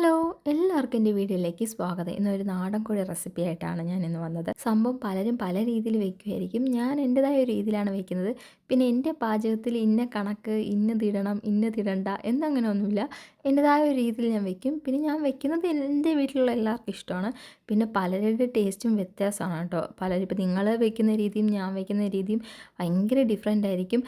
Hello, എല്ലാവർക്കും എൻ്റെ വീഡിയോയിലേക്ക് സ്വാഗതം. ഇന്നൊരു നാടൻ കോഴി റെസിപ്പി ആയിട്ടാണ് ഞാൻ ഇന്ന് വന്നത്. സംഭവം പലരും പല രീതിയിൽ വെക്കുമായിരിക്കും. ഞാൻ എൻ്റെതായ ഒരു രീതിയിലാണ് വെക്കുന്നത്. പിന്നെ എൻ്റെ പാചകത്തിൽ ഇന്ന കണക്ക്, ഇന്നതിടണം, ഇന്നതിടണ്ട എന്നങ്ങനെ ഒന്നുമില്ല. എൻ്റെതായ ഒരു രീതിയിൽ ഞാൻ വെക്കും. പിന്നെ ഞാൻ വെക്കുന്നത് എൻ്റെ വീട്ടിലുള്ള എല്ലാവർക്കും ഇഷ്ടമാണ്. പിന്നെ പലരുടെ ടേസ്റ്റും വ്യത്യാസമാണ് കേട്ടോ. പലരും ഇപ്പോൾ നിങ്ങൾ വെക്കുന്ന രീതിയും ഞാൻ വെക്കുന്ന രീതിയും ഭയങ്കര ഡിഫറെൻ്റ് ആയിരിക്കും.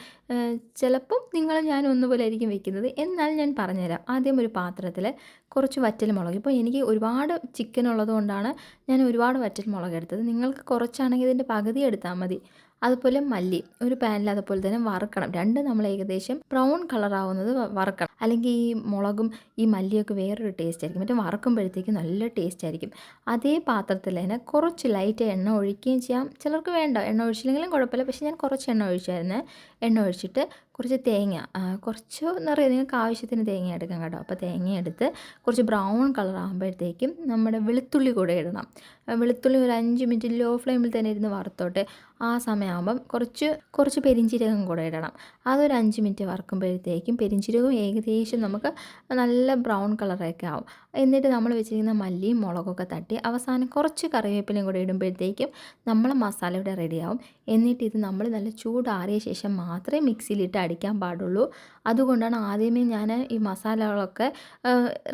ചിലപ്പം നിങ്ങളും ഞാനും ഒന്നുപോലെ ആയിരിക്കും വെക്കുന്നത്. എന്നാൽ ഞാൻ പറഞ്ഞുതരാം. ആദ്യം ഒരു പാത്രത്തിൽ കുറച്ച് വറ്റൽമുളക്, ഇപ്പോൾ എനിക്ക് ഒരുപാട് ചിക്കൻ ഉള്ളതുകൊണ്ടാണ് ഞാൻ ഒരുപാട് വറ്റൽമുളക് എടുത്തത്. നിങ്ങൾക്ക് കുറച്ചാണെങ്കിൽ ഇതിൻ്റെ പകുതി എടുത്താൽ മതി. അതുപോലെ മല്ലി ഒരു പാനിൽ അതുപോലെ തന്നെ വറുക്കണം. രണ്ടും നമ്മൾ ഏകദേശം ബ്രൗൺ കളറാവുന്നത് വറുക്കണം. അല്ലെങ്കിൽ ഈ മുളകും ഈ മല്ലിയൊക്കെ വേറൊരു ടേസ്റ്റ് ആയിരിക്കും. മറ്റേ വറുക്കുമ്പോഴത്തേക്ക് നല്ല ടേസ്റ്റ് ആയിരിക്കും. അതേ പാത്രത്തിൽ തന്നെ കുറച്ച് ലൈറ്റ് എണ്ണ ഒഴിക്കുകയും ചെയ്യാം. ചിലർക്ക് വേണ്ട, എണ്ണ ഒഴിച്ചില്ലെങ്കിലും കുഴപ്പമില്ല. പക്ഷേ ഞാൻ കുറച്ച് എണ്ണ ഒഴിച്ചായിരുന്നു. എണ്ണ ഒഴിച്ചിട്ട് കുറച്ച് തേങ്ങ, കുറച്ച് നിറയെ നിങ്ങൾക്ക് ആവശ്യത്തിന് തേങ്ങ എടുക്കാം കേട്ടോ. അപ്പോൾ തേങ്ങ എടുത്ത് കുറച്ച് ബ്രൗൺ കളർ ആകുമ്പോഴത്തേക്കും നമ്മുടെ വെളുത്തുള്ളി കൂടെ ഇടണം. വെളുത്തുള്ളി ഒരു 5 മിനിറ്റ് ലോ ഫ്ലെയിമിൽ തന്നെ ഇരുന്ന് വറുത്തോട്ടെ. ആ സമയമാകുമ്പം കുറച്ച് പെരിഞ്ചീരകം കൂടെ ഇടണം. അതൊരു 5 മിനിറ്റ് വറുക്കുമ്പോഴത്തേക്കും പെരിഞ്ചീരകവും ഏകദേശം നമുക്ക് നല്ല ബ്രൗൺ കളറൊക്കെ ആവും. എന്നിട്ട് നമ്മൾ വെച്ചിരിക്കുന്ന മല്ലിയും മുളകൊക്കെ തട്ടി അവസാനം കുറച്ച് കറിവേപ്പിലയും കൂടെ ഇടുമ്പോഴത്തേക്കും നമ്മളെ മസാല ഇവിടെ റെഡിയാവും. എന്നിട്ട് ഇത് നമ്മൾ നല്ല ചൂടാറിയ ശേഷം മാത്രമേ മിക്സിയിലിട്ട് അടിക്കാൻ പാടുള്ളൂ. അതുകൊണ്ടാണ് ആദ്യമേ ഞാൻ ഈ മസാലകളൊക്കെ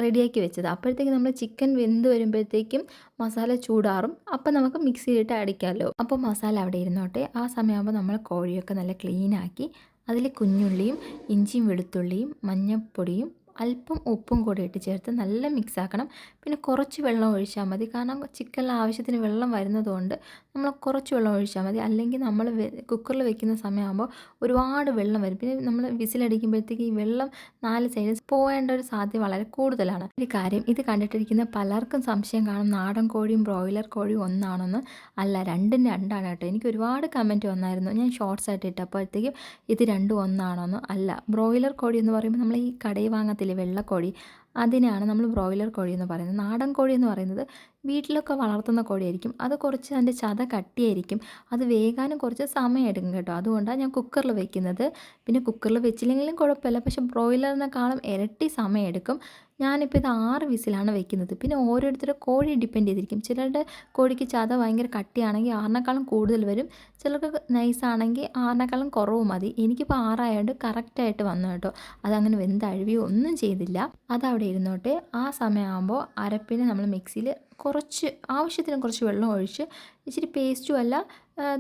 റെഡിയാക്കി വെച്ചത്. അപ്പോഴത്തേക്കും നമ്മൾ ചിക്കൻ വെന്ത് വരുമ്പോഴത്തേക്കും മസാല ചൂടാറും. അപ്പം നമുക്ക് മിക്സിയിലിട്ട് അടിക്കാമല്ലോ. അപ്പോൾ മസാല അവിടെ ഇരുന്നോട്ടെ. ആ സമയമാകുമ്പോൾ നമ്മൾ കോഴിയൊക്കെ നല്ല ക്ലീനാക്കി അതിൽ കുഞ്ഞുള്ളിയും ഇഞ്ചിയും വെളുത്തുള്ളിയും മഞ്ഞൾപ്പൊടിയും അല്പം ഉപ്പും കൂടി ഇട്ട് ചേർത്ത് നല്ല മിക്സ് ആക്കണം. പിന്നെ കുറച്ച് വെള്ളം ഒഴിച്ചാൽ മതി. കാരണം ചിക്കനിൽ ആവശ്യത്തിന് വെള്ളം വരുന്നതുകൊണ്ട് നമ്മൾ കുറച്ച് വെള്ളം ഒഴിച്ചാൽ മതി. അല്ലെങ്കിൽ നമ്മൾ കുക്കറിൽ വെക്കുന്ന സമയമാകുമ്പോൾ ഒരുപാട് വെള്ളം വരും. പിന്നെ നമ്മൾ വിസിലടിക്കുമ്പോഴത്തേക്ക് ഈ വെള്ളം 4 സൈഡിൽ പോകേണ്ട ഒരു സാധ്യത വളരെ കൂടുതലാണ്. ഒരു കാര്യം, ഇത് കണ്ടിട്ടിരിക്കുന്ന പലർക്കും സംശയം കാണും, നാടൻ കോഴിയും ബ്രോയിലർ കോഴിയും ഒന്നാണെന്ന്. അല്ല, രണ്ടും രണ്ടാണ് കേട്ടോ. എനിക്ക് ഒരുപാട് കമൻറ്റ് വന്നായിരുന്നു ഞാൻ ഷോർട്സ് ആയിട്ട് ഇട്ടപ്പോഴത്തേക്കും ഇത് രണ്ടും ഒന്നാണെന്ന്. അല്ല, ബ്രോയിലർ കോഴി എന്ന് പറയുമ്പോൾ നമ്മൾ ഈ കടയിൽ വാങ്ങത്തില്ലേ വെള്ളക്കോഴി, അതിനാണ് നമ്മൾ ബ്രോയിലർ കോഴി എന്ന് പറയുന്നത്. നാടൻ കോഴി എന്ന് പറയുന്നത് വീട്ടിലൊക്കെ വളർത്തുന്ന കോഴിയായിരിക്കും. അത് കുറച്ച് അതിൻ്റെ ചത കട്ടിയായിരിക്കും. അത് വേകാനും കുറച്ച് സമയം എടുക്കും കേട്ടോ. അതുകൊണ്ടാണ് ഞാൻ കുക്കറിൽ വെക്കുന്നത്. പിന്നെ കുക്കറിൽ വെച്ചില്ലെങ്കിലും കുഴപ്പമില്ല. പക്ഷേ ബ്രോയിലറിനെക്കാളും ഇരട്ടി സമയം എടുക്കും. ഞാനിപ്പോൾ ഇത് 6 വിസിലാണ് വെക്കുന്നത്. പിന്നെ ഓരോരുത്തരുടെ കോഴി ഡിപ്പെൻഡ് ചെയ്തിരിക്കും. ചിലരുടെ കോഴിക്ക് ചത ഭയങ്കര കട്ടിയാണെങ്കിൽ 6നേക്കാളും കൂടുതൽ വരും. ചിലർക്ക് നൈസാണെങ്കിൽ 6നേക്കാളും കുറവ് മതി. എനിക്കിപ്പോൾ 6 ആയതുകൊണ്ട് കറക്റ്റായിട്ട് വന്നു കേട്ടോ. അതങ്ങനെ വെന്തഴുവിയോ ഒന്നും ചെയ്തില്ല. അതവിടെ ഇരുന്നോട്ടെ. ആ സമയമാകുമ്പോൾ അരപ്പിന് നമ്മൾ മിക്സിയിൽ ആവശ്യത്തിന് കുറച്ച് വെള്ളം ഒഴിച്ച് ഇച്ചിരി പേസ്റ്റും അല്ല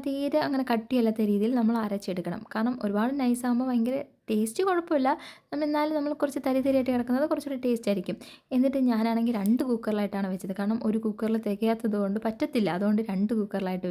തീരെ അങ്ങനെ കട്ടിയല്ലാത്ത രീതിയിൽ നമ്മൾ അരച്ചെടുക്കണം. കാരണം ഒരുപാട് നൈസാകുമ്പോൾ ഭയങ്കര ടേസ്റ്റ് കുഴപ്പമില്ല. എന്നാലും നമ്മൾ കുറച്ച് തരിതരിയായിട്ട് കിടക്കുന്നത് കുറച്ചൊരു ടേസ്റ്റ് ആയിരിക്കും. എന്നിട്ട് ഞാനാണെങ്കിൽ 2 കുക്കറിലായിട്ടാണ് വെച്ചത്. കാരണം ഒരു കുക്കറിൽ തികയാത്തത് കൊണ്ട് പറ്റത്തില്ല. അതുകൊണ്ട് 2 കുക്കറിലായിട്ട്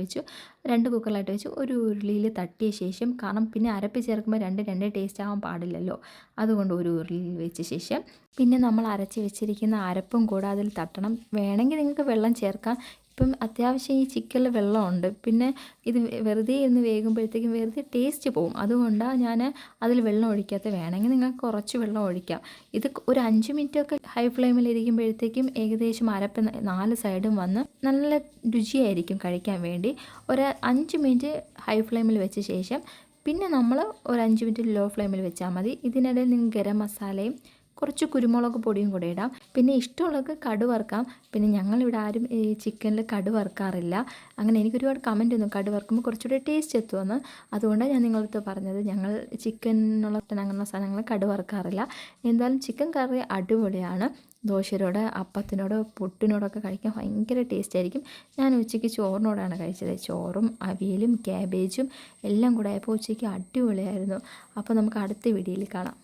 വെച്ചു. ഒരു ഉരുളിയിൽ തട്ടിയ ശേഷം, കാരണം പിന്നെ അരപ്പ് ചേർക്കുമ്പോൾ രണ്ട് ടേസ്റ്റ് ആവാൻ പാടില്ലല്ലോ. അതുകൊണ്ട് ഒരു ഉരുളിയിൽ വെച്ച ശേഷം പിന്നെ നമ്മൾ അരച്ച് വെച്ചിരിക്കുന്ന അരപ്പും കൂടെ അതിൽ തട്ടണം. വേണമെങ്കിൽ നിങ്ങൾക്ക് വെള്ളം ചേർക്കാം. ഇപ്പം അത്യാവശ്യം ഈ ചിക്കനിൽ വെള്ളമുണ്ട്. പിന്നെ ഇത് വെറുതെ ഇരുന്ന് വേകുമ്പോഴത്തേക്കും വെറുതെ ടേസ്റ്റ് പോവും. അതുകൊണ്ടാണ് ഞാൻ അതിൽ വെള്ളം ഒഴിക്കാത്തത്. വേണമെങ്കിൽ നിങ്ങൾക്ക് കുറച്ച് വെള്ളം ഒഴിക്കാം. ഇത് ഒരു 5 മിനിറ്റൊക്കെ ഹൈ ഫ്ലെയിമിൽ ഇരിക്കുമ്പോഴത്തേക്കും ഏകദേശം അരപ്പ് 4 സൈഡും വന്ന് നല്ല രുചിയായിരിക്കും കഴിക്കാൻ വേണ്ടി. ഒരു 5 മിനിറ്റ് ഹൈ ഫ്ലെയിമിൽ വെച്ച ശേഷം പിന്നെ നമ്മൾ ഒരു 5 മിനിറ്റ് ലോ ഫ്ലെയിമിൽ വെച്ചാൽ മതി. ഇതിനിടയിൽ നിങ്ങൾക്ക് ഗരം മസാലയും കുറച്ച് കുരുമുളക് പൊടിയും കൂടെ ഇടാം. പിന്നെ ഇഷ്ടമുള്ളവർക്ക് കടു വറുക്കാം. പിന്നെ ഞങ്ങളിവിടെ ആരും ഈ ചിക്കനിൽ കടു വറുക്കാറില്ല. അങ്ങനെ എനിക്കൊരുപാട് കമൻറ്റ് ഒന്നും കടു വറുക്കുമ്പോൾ കുറച്ചുകൂടി ടേസ്റ്റ് എത്തുമെന്ന്. അതുകൊണ്ടാണ് ഞാൻ നിങ്ങളടുത്ത് പറഞ്ഞത്. ഞങ്ങൾ ചിക്കനുള്ള അങ്ങനെയുള്ള സാധനങ്ങൾ കടു വറുക്കാറില്ല. എന്തായാലും ചിക്കൻ കറി അടിപൊളിയാണ്. ദോശയോട്, അപ്പത്തിനോട്, പുട്ടിനോടൊക്കെ കഴിക്കാൻ ഭയങ്കര ടേസ്റ്റ് ആയിരിക്കും. ഞാൻ ഉച്ചയ്ക്ക് ചോറിനോടാണ് കഴിച്ചത്. ചോറും അവിയലും ക്യാബേജും എല്ലാം കൂടെ ആയപ്പോൾ ഉച്ചയ്ക്ക് അടിപൊളിയായിരുന്നു. അപ്പോൾ നമുക്ക് അടുത്ത വീഡിയോയിൽ കാണാം.